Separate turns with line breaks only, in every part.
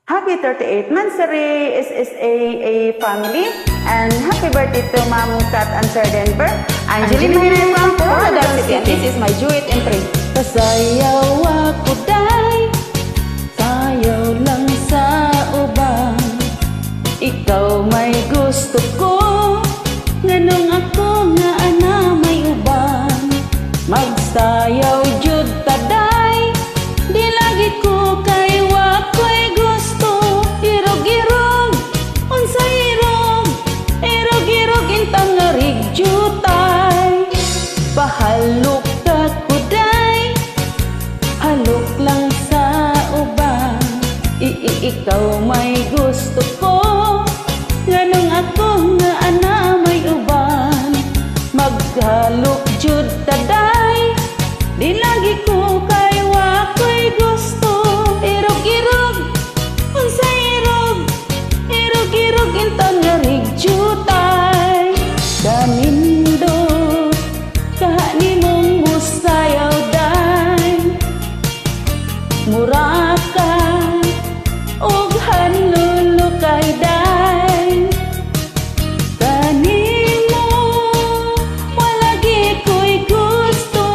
Happy 38th Mansari SSA family, and happy birthday to Ma'am Kat Answer Denver. Angeline Maynard from Coronadal City, and this is my duet entry.
Pasayaw ako day, sayaw lang sa uban. Ikaw may gusto ko, nganong ako nga ana may uban. Magsayaw jud taday, di lagi ko kay wako'y gusto. Irog-irog, unsay irog, irog-irog intang nga rigjutay. Pahalok ka kuday, halok lang sa uban. Ikaw may gusto ko, nganong ako nga ana may uban. Maghalok jud taday, di lagi ko kay wako'y gusto. Irog-irog, unsay irog, irog-irog intang nga rigjutay. Kanindot kahani mong musayaw day, mura ka og hanlulukay day. Kanimo walagi ko'y gusto,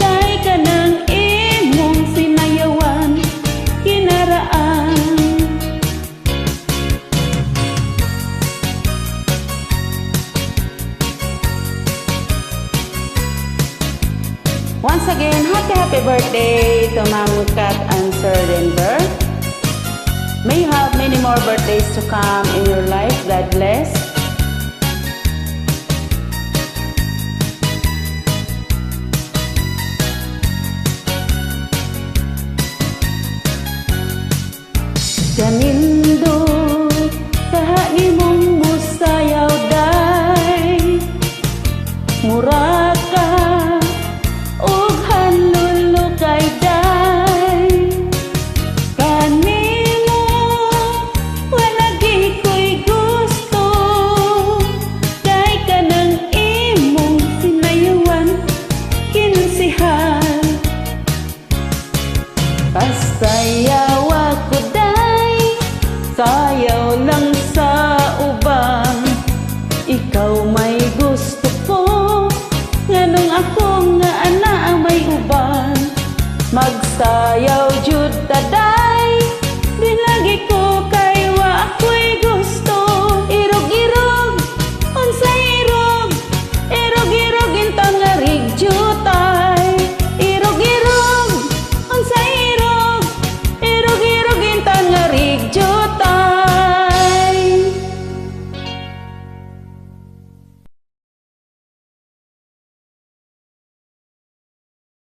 kay kanang imong sinayawan kinaraan.
Once again, happy birthday to Ma'am Kat Answer Denver. May you have many more birthdays to come in your life. God bless.
Kanindot kahani mong musayaw day, mura ka og hanlulukay day. Kanimo walagi ko'y gusto, kay kanang imong sinayawan kinsihan. Pasaya